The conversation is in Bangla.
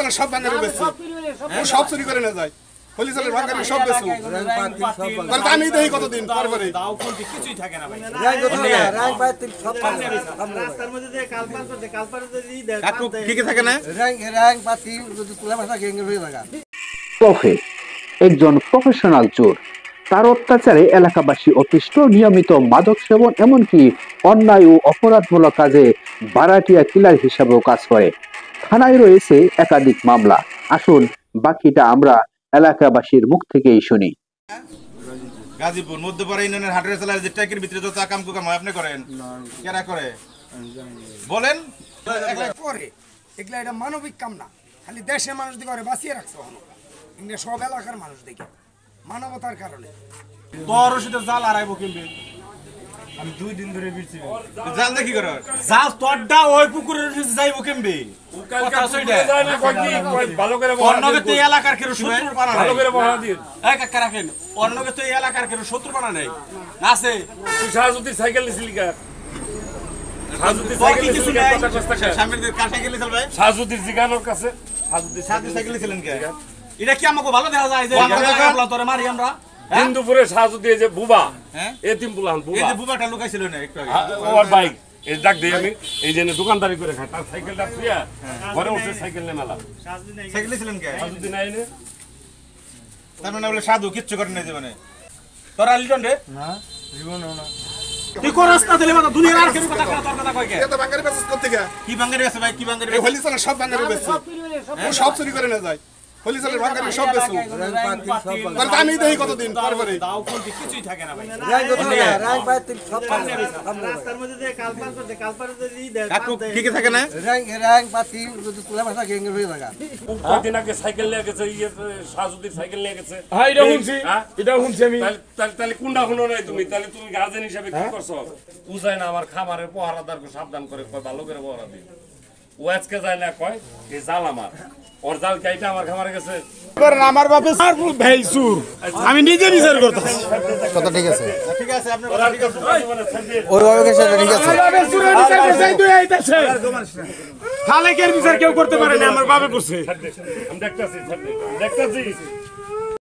চালের সব ভাঙারি বেশি ও সব চুরি করে না যায় হোলি চালের ভাঙারি সব বেশি আমি দেখি কতদিন পরে কিছুই থাকে না ভাই কি থাকে না প্রফেট একজন প্রফেশনাল চোর। তার অত্যাচারে এলাকাবাসী অতিষ্ঠ, নিয়মিত মাদক সেবন এমনকি অন্যায় ও অপরাধমূলক কাজে ভাড়াটিয়া কিলার হিসাবেও কাজ করে। থানায় রয়েছে একাধিক মামলা। আসুন বাকিটা আমরা এলাকাবাসীর মুখ থেকেই শুনি। গাজীপুর মধ্যপাড়া ইউনিয়নের হাটের চালার যে ট্যাকের ভিতরে যত কাম কুকাম হয় আপনি করেন কেরা করে বলেন করে এগুলা এটা মানবিক কাম না, খালি দেশের মানুষ দিকে করে বাঁচিয়ে রাখছে এগুলো সব এলাকার মানুষ দেখে মানবতার কারণে তোর সাথে জাল আড়াইবো কিনবে আমি 2 দিন ধরে বিরছি জাল দেখি করে জাল তোরটা ওই পুকুরের নিচে যাইবো কিনবে কথা সইটা ভালো করে অন্যকে তো এলাকার কেউ শত্রু বানা নাই ভালো করে বলা দিন এই কাকা রাখেন অন্যকে তো এলাকার কেউ শত্রু বানা নাই আছে তুই শাহজুদ্দিন সাইকেল নিছিলি কা শাহজুদ্দিন সাইকেল নিছিলি কথা কষ্ট কা সামনের দিকে কাটা গেলে চল ভাই শাহজুদ্দিন জিগানোর কাছে শাহজুদ্দিন সাইকেল নিছিলেন কে এটা কি আমাকে ভালো দেখা যায় যে আমরা তোরে মারি আমরা হিন্দুপুরে শাহজুদ্দিন যে বুবা হ্যাঁ এতিম বুলান বুবা এই যে বুবাটা লুকাইছিল না একটু আগে ওর বাইক এই ডাক দেই আমি এই যে দোকানদারি করে খায় তার সাইকেলটা তুইয়া ঘরে উঠে সাইকেল নে মেলা সাইকেল ছিলেন কে শাহজুদ্দিন আইনে তার মানে বলে সাধু কিচ্ছু করে নাই জীবনে তোরা লিটন রে না জীবনও না তুই কোন রাস্তা দিলে মানে দুনিয়ার আর কেউ কথা তোর কথা কই কে এটা বাঙালি বেশি করতে গা কি বাঙালি আছে ভাই কি বাঙালি এই হোলি চালের সব ভাঙারি বেশি ও সব চুরি করে না যায় হোলি চালের ভাঙারি সব বেশি আমি দেখি কতদিন পরে দাও কোন কিছুই থাকে না ভাই রাস্তার মধ্যে যে কালপার করতে কালপার যদি কাকু কি কি থাকে না রং পাতি যদি তুলা ভাষা গেঙ্গের হয়ে লাগা কতদিন আগে সাইকেল নিয়ে গেছে শাহজুদ্দিন সাইকেল নিয়ে গেছে হ্যাঁ এটা শুনছি আমি তাহলে কোনটা শুনো নাই তুমি তাহলে তুমি গার্জেন হিসাবে কি করছো বুঝাই না আমার খামারের পহারাদারকে সাবধান করে কয় ভালো করে পহারা দিই ও আজকে যায় না কয় এই জাল আমার ওর জাল কাইটা আমার খামারে গেছে আমার বাপে সারফুল ভাইসুর আমি নিজে বিচার করতেছি কত ঠিক আছে ঠিক আছে আপনি কথা ঠিক আছে ওই ওকে সেটা ঠিক আছে বাপে সুরের বিচার করছে তুই আইতাছে খালেকের বিচার কেউ করতে পারে না আমার বাপে করছে আমি দেখতাছি